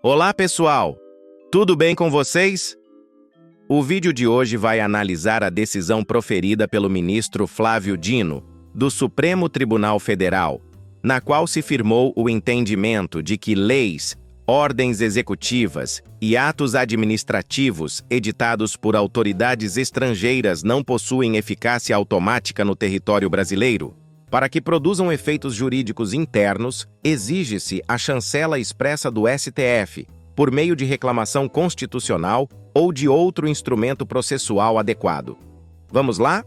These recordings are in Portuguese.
Olá, pessoal! Tudo bem com vocês? O vídeo de hoje vai analisar a decisão proferida pelo ministro Flávio Dino, do Supremo Tribunal Federal, na qual se firmou o entendimento de que leis, ordens executivas e atos administrativos editados por autoridades estrangeiras não possuem eficácia automática no território brasileiro. Para que produzam efeitos jurídicos internos, exige-se a chancela expressa do STF, por meio de reclamação constitucional ou de outro instrumento processual adequado. Vamos lá?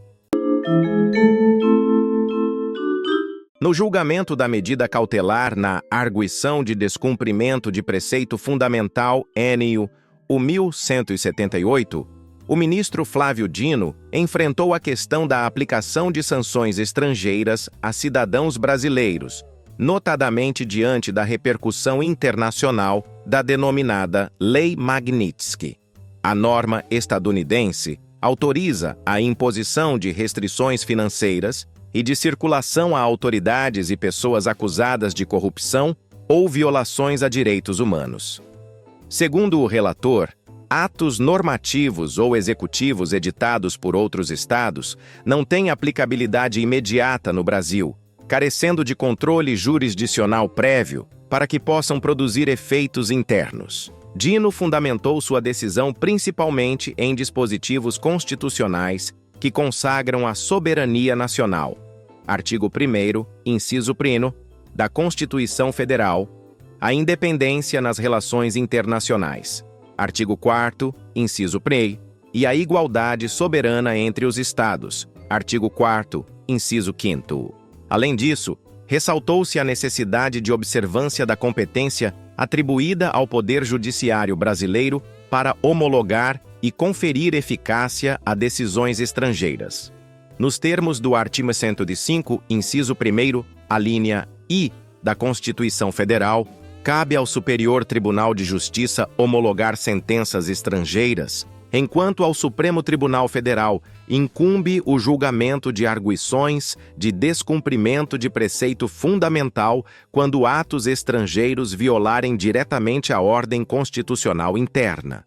No julgamento da medida cautelar na arguição de descumprimento de preceito fundamental NU 1178, o ministro Flávio Dino enfrentou a questão da aplicação de sanções estrangeiras a cidadãos brasileiros, notadamente diante da repercussão internacional da denominada Lei Magnitsky. A norma estadunidense autoriza a imposição de restrições financeiras e de circulação a autoridades e pessoas acusadas de corrupção ou violações a direitos humanos. Segundo o relator, atos normativos ou executivos editados por outros estados não têm aplicabilidade imediata no Brasil, carecendo de controle jurisdicional prévio para que possam produzir efeitos internos. Dino fundamentou sua decisão principalmente em dispositivos constitucionais que consagram a soberania nacional. Artigo 1º, inciso 1º, da Constituição Federal, a independência nas relações internacionais. Artigo 4º, inciso 1º, e a igualdade soberana entre os Estados. Artigo 4º, inciso 5º. Além disso, ressaltou-se a necessidade de observância da competência atribuída ao Poder Judiciário brasileiro para homologar e conferir eficácia a decisões estrangeiras. Nos termos do artigo 105, inciso 1º, a linha I da Constituição Federal, cabe ao Superior Tribunal de Justiça homologar sentenças estrangeiras, enquanto ao Supremo Tribunal Federal incumbe o julgamento de arguições de descumprimento de preceito fundamental quando atos estrangeiros violarem diretamente a ordem constitucional interna.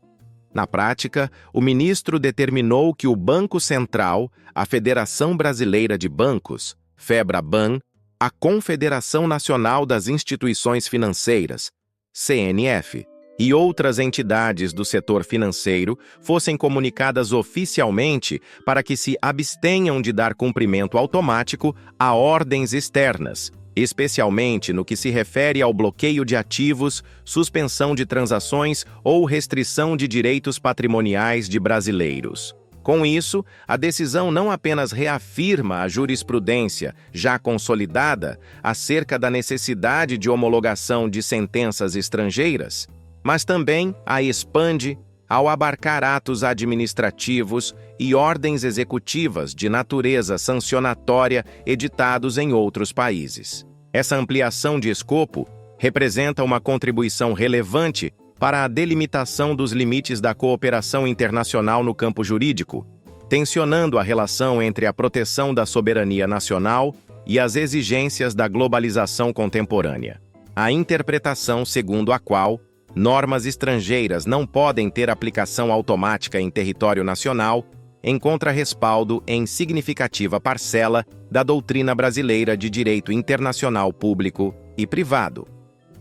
Na prática, o ministro determinou que o Banco Central, a Federação Brasileira de Bancos, FEBRABAN, a Confederação Nacional das Instituições Financeiras, CNF, e outras entidades do setor financeiro fossem comunicadas oficialmente para que se abstenham de dar cumprimento automático a ordens externas, especialmente no que se refere ao bloqueio de ativos, suspensão de transações ou restrição de direitos patrimoniais de brasileiros. Com isso, a decisão não apenas reafirma a jurisprudência já consolidada acerca da necessidade de homologação de sentenças estrangeiras, mas também a expande ao abarcar atos administrativos e ordens executivas de natureza sancionatória editados em outros países. Essa ampliação de escopo representa uma contribuição relevante para a delimitação dos limites da cooperação internacional no campo jurídico, tensionando a relação entre a proteção da soberania nacional e as exigências da globalização contemporânea. A interpretação segundo a qual normas estrangeiras não podem ter aplicação automática em território nacional encontra respaldo em significativa parcela da doutrina brasileira de direito internacional público e privado.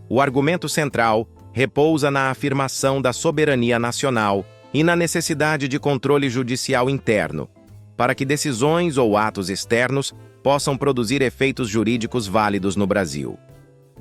O argumento central repousa na afirmação da soberania nacional e na necessidade de controle judicial interno, para que decisões ou atos externos possam produzir efeitos jurídicos válidos no Brasil.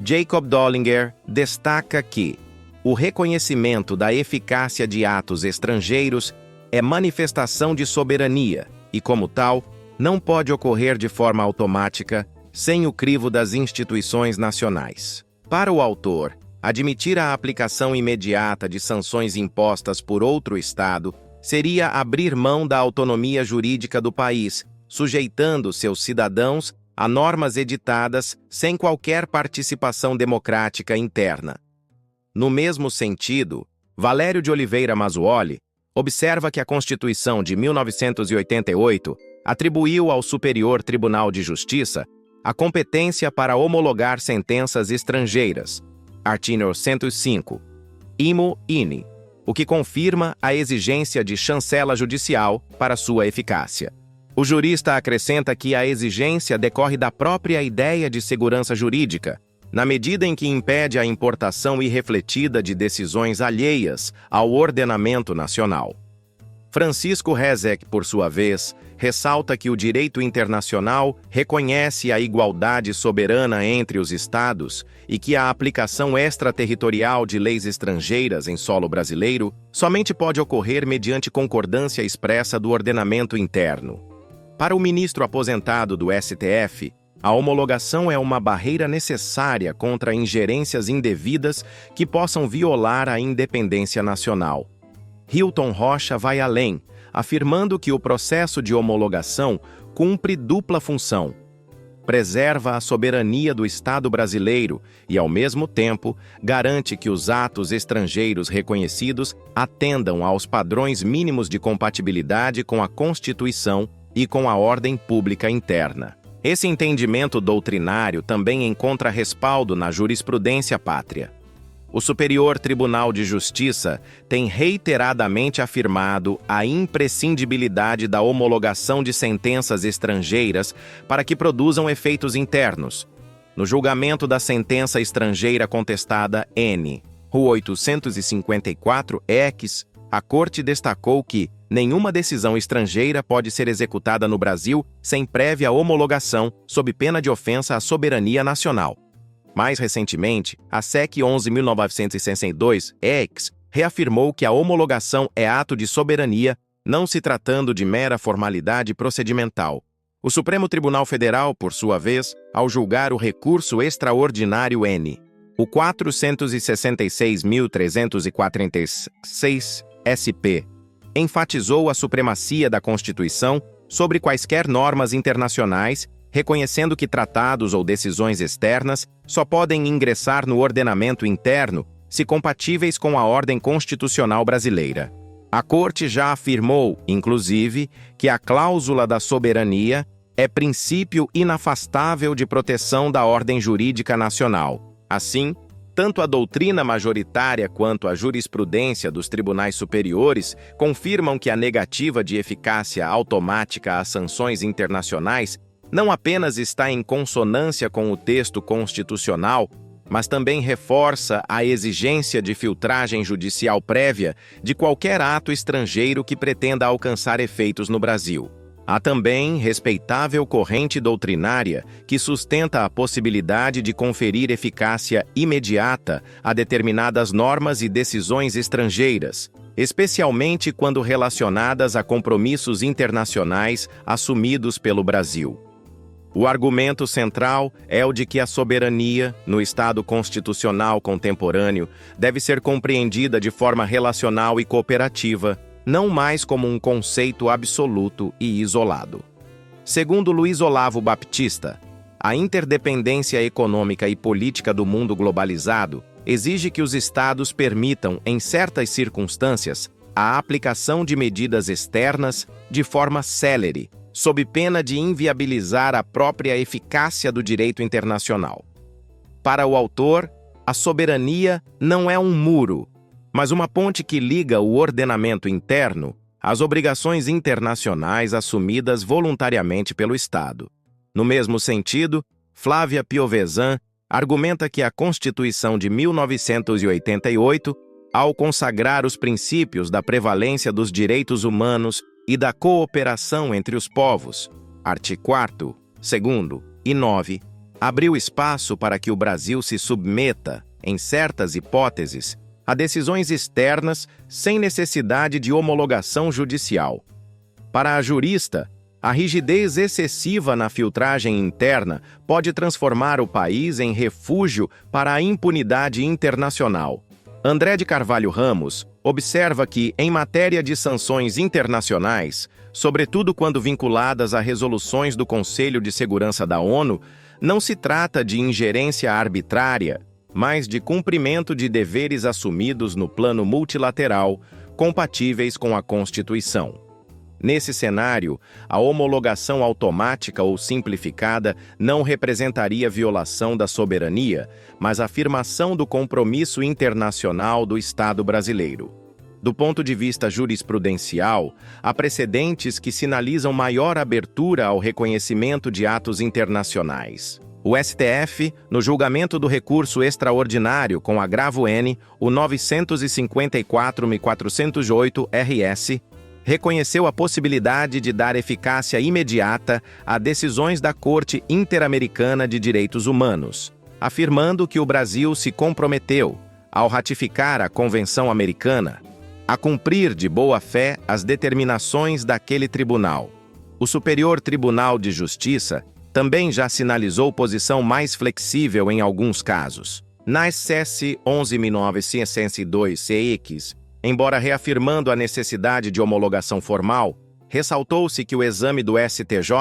Jacob Dollinger destaca que o reconhecimento da eficácia de atos estrangeiros é manifestação de soberania e, como tal, não pode ocorrer de forma automática sem o crivo das instituições nacionais. Para o autor, admitir a aplicação imediata de sanções impostas por outro Estado seria abrir mão da autonomia jurídica do país, sujeitando seus cidadãos a normas editadas sem qualquer participação democrática interna. No mesmo sentido, Valério de Oliveira Mazzuoli observa que a Constituição de 1988 atribuiu ao Superior Tribunal de Justiça a competência para homologar sentenças estrangeiras, artigo 105, IMO-INE, o que confirma a exigência de chancela judicial para sua eficácia. O jurista acrescenta que a exigência decorre da própria ideia de segurança jurídica, na medida em que impede a importação irrefletida de decisões alheias ao ordenamento nacional. Francisco Rezec, por sua vez, ressalta que o direito internacional reconhece a igualdade soberana entre os Estados e que a aplicação extraterritorial de leis estrangeiras em solo brasileiro somente pode ocorrer mediante concordância expressa do ordenamento interno. Para o ministro aposentado do STF, a homologação é uma barreira necessária contra ingerências indevidas que possam violar a independência nacional. Hilton Rocha vai além, afirmando que o processo de homologação cumpre dupla função. Preserva a soberania do Estado brasileiro e, ao mesmo tempo, garante que os atos estrangeiros reconhecidos atendam aos padrões mínimos de compatibilidade com a Constituição e com a ordem pública interna. Esse entendimento doutrinário também encontra respaldo na jurisprudência pátria. O Superior Tribunal de Justiça tem reiteradamente afirmado a imprescindibilidade da homologação de sentenças estrangeiras para que produzam efeitos internos. No julgamento da sentença estrangeira contestada N. Rua 854-ex, a Corte destacou que nenhuma decisão estrangeira pode ser executada no Brasil sem prévia homologação, sob pena de ofensa à soberania nacional. Mais recentemente, a SEC 11.962-ex reafirmou que a homologação é ato de soberania, não se tratando de mera formalidade procedimental. O Supremo Tribunal Federal, por sua vez, ao julgar o recurso extraordinário N. O 466.346 SP, enfatizou a supremacia da Constituição sobre quaisquer normas internacionais, reconhecendo que tratados ou decisões externas só podem ingressar no ordenamento interno se compatíveis com a ordem constitucional brasileira. A Corte já afirmou, inclusive, que a cláusula da soberania é princípio inafastável de proteção da ordem jurídica nacional. Assim, tanto a doutrina majoritária quanto a jurisprudência dos tribunais superiores confirmam que a negativa de eficácia automática às sanções internacionais não apenas está em consonância com o texto constitucional, mas também reforça a exigência de filtragem judicial prévia de qualquer ato estrangeiro que pretenda alcançar efeitos no Brasil. Há também respeitável corrente doutrinária que sustenta a possibilidade de conferir eficácia imediata a determinadas normas e decisões estrangeiras, especialmente quando relacionadas a compromissos internacionais assumidos pelo Brasil. O argumento central é o de que a soberania, no Estado constitucional contemporâneo, deve ser compreendida de forma relacional e cooperativa, não mais como um conceito absoluto e isolado. Segundo Luiz Olavo Baptista, a interdependência econômica e política do mundo globalizado exige que os Estados permitam, em certas circunstâncias, a aplicação de medidas externas de forma célere, sob pena de inviabilizar a própria eficácia do direito internacional. Para o autor, a soberania não é um muro, mas uma ponte que liga o ordenamento interno às obrigações internacionais assumidas voluntariamente pelo Estado. No mesmo sentido, Flávia Piovesan argumenta que a Constituição de 1988, ao consagrar os princípios da prevalência dos direitos humanos e da cooperação entre os povos, artigo 4º, 2º e 9, abriu espaço para que o Brasil se submeta, em certas hipóteses, a decisões externas sem necessidade de homologação judicial. Para a jurista, a rigidez excessiva na filtragem interna pode transformar o país em refúgio para a impunidade internacional. André de Carvalho Ramos observa que, em matéria de sanções internacionais, sobretudo quando vinculadas a resoluções do Conselho de Segurança da ONU, não se trata de ingerência arbitrária, mas de cumprimento de deveres assumidos no plano multilateral, compatíveis com a Constituição. Nesse cenário, a homologação automática ou simplificada não representaria violação da soberania, mas afirmação do compromisso internacional do Estado brasileiro. Do ponto de vista jurisprudencial, há precedentes que sinalizam maior abertura ao reconhecimento de atos internacionais. O STF, no julgamento do recurso extraordinário com agravo N, o 954.408-RS, reconheceu a possibilidade de dar eficácia imediata a decisões da Corte Interamericana de Direitos Humanos, afirmando que o Brasil se comprometeu, ao ratificar a Convenção Americana, a cumprir de boa-fé as determinações daquele tribunal. O Superior Tribunal de Justiça também já sinalizou posição mais flexível em alguns casos. Na SC 11.962-CX, embora reafirmando a necessidade de homologação formal, ressaltou-se que o exame do STJ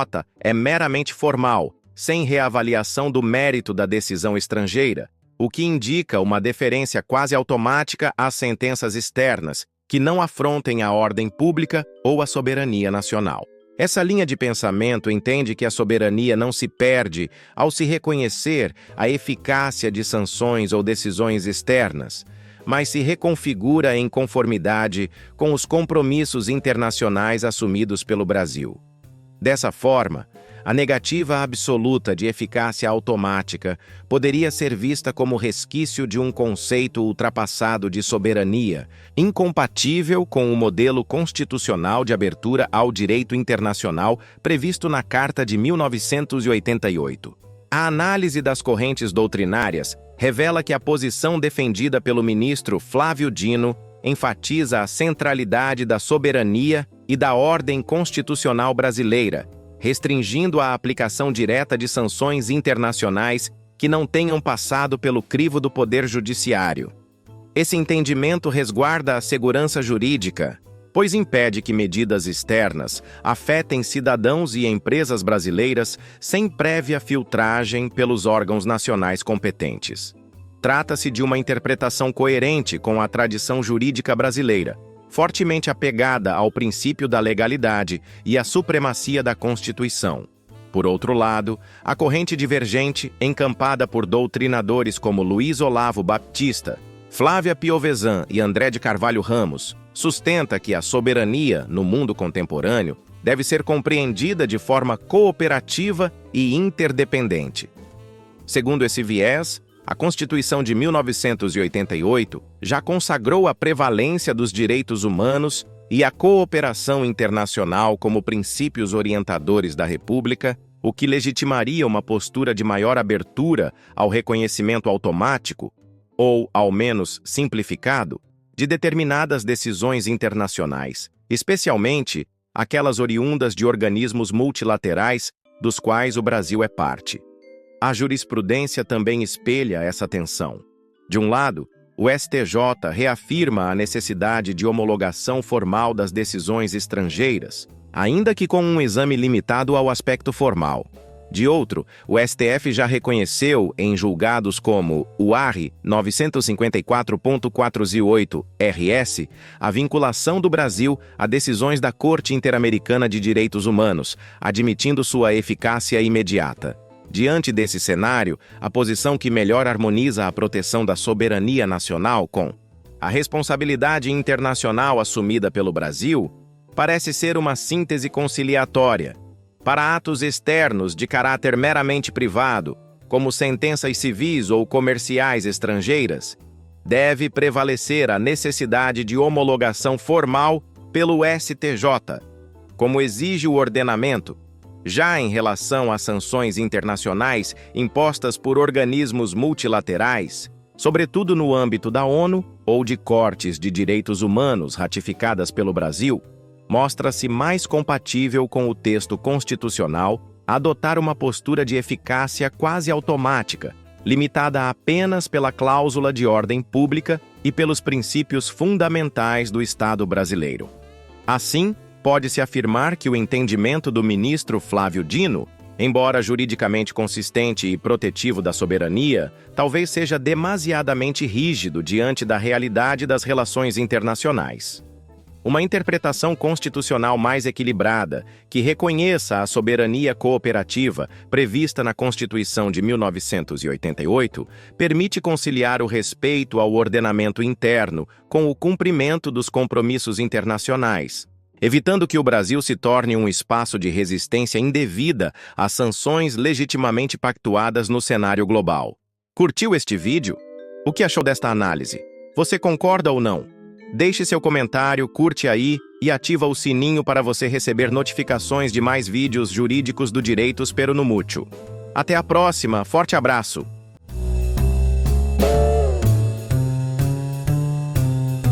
é meramente formal, sem reavaliação do mérito da decisão estrangeira, o que indica uma deferência quase automática às sentenças externas, que não afrontem a ordem pública ou a soberania nacional. Essa linha de pensamento entende que a soberania não se perde ao se reconhecer a eficácia de sanções ou decisões externas, mas se reconfigura em conformidade com os compromissos internacionais assumidos pelo Brasil. Dessa forma, a negativa absoluta de eficácia automática poderia ser vista como resquício de um conceito ultrapassado de soberania, incompatível com o modelo constitucional de abertura ao direito internacional previsto na Carta de 1988. A análise das correntes doutrinárias revela que a posição defendida pelo ministro Flávio Dino enfatiza a centralidade da soberania e da ordem constitucional brasileira, restringindo a aplicação direta de sanções internacionais que não tenham passado pelo crivo do Poder Judiciário. Esse entendimento resguarda a segurança jurídica, pois impede que medidas externas afetem cidadãos e empresas brasileiras sem prévia filtragem pelos órgãos nacionais competentes. Trata-se de uma interpretação coerente com a tradição jurídica brasileira, fortemente apegada ao princípio da legalidade e à supremacia da Constituição. Por outro lado, a corrente divergente, encampada por doutrinadores como Luiz Olavo Baptista, Flávia Piovesan e André de Carvalho Ramos, sustenta que a soberania, no mundo contemporâneo, deve ser compreendida de forma cooperativa e interdependente. Segundo esse viés, a Constituição de 1988 já consagrou a prevalência dos direitos humanos e a cooperação internacional como princípios orientadores da República, o que legitimaria uma postura de maior abertura ao reconhecimento automático, ou, ao menos, simplificado, de determinadas decisões internacionais, especialmente aquelas oriundas de organismos multilaterais dos quais o Brasil é parte. A jurisprudência também espelha essa tensão. De um lado, o STJ reafirma a necessidade de homologação formal das decisões estrangeiras, ainda que com um exame limitado ao aspecto formal. De outro, o STF já reconheceu, em julgados como o ARRI 954.408-RS, a vinculação do Brasil a decisões da Corte Interamericana de Direitos Humanos, admitindo sua eficácia imediata. Diante desse cenário, a posição que melhor harmoniza a proteção da soberania nacional com a responsabilidade internacional assumida pelo Brasil parece ser uma síntese conciliatória. Para atos externos de caráter meramente privado, como sentenças civis ou comerciais estrangeiras, deve prevalecer a necessidade de homologação formal pelo STJ, como exige o ordenamento. Já em relação às sanções internacionais impostas por organismos multilaterais, sobretudo no âmbito da ONU ou de cortes de direitos humanos ratificadas pelo Brasil, mostra-se mais compatível com o texto constitucional adotar uma postura de eficácia quase automática, limitada apenas pela cláusula de ordem pública e pelos princípios fundamentais do Estado brasileiro. Assim, pode-se afirmar que o entendimento do ministro Flávio Dino, embora juridicamente consistente e protetivo da soberania, talvez seja demasiadamente rígido diante da realidade das relações internacionais. uma interpretação constitucional mais equilibrada, que reconheça a soberania cooperativa prevista na Constituição de 1988, permite conciliar o respeito ao ordenamento interno com o cumprimento dos compromissos internacionais, evitando que o Brasil se torne um espaço de resistência indevida às sanções legitimamente pactuadas no cenário global. Curtiu este vídeo? O que achou desta análise? Você concorda ou não? Deixe seu comentário, curte aí e ativa o sininho para você receber notificações de mais vídeos jurídicos do Direito Espero no Mútuo. Até a próxima, forte abraço!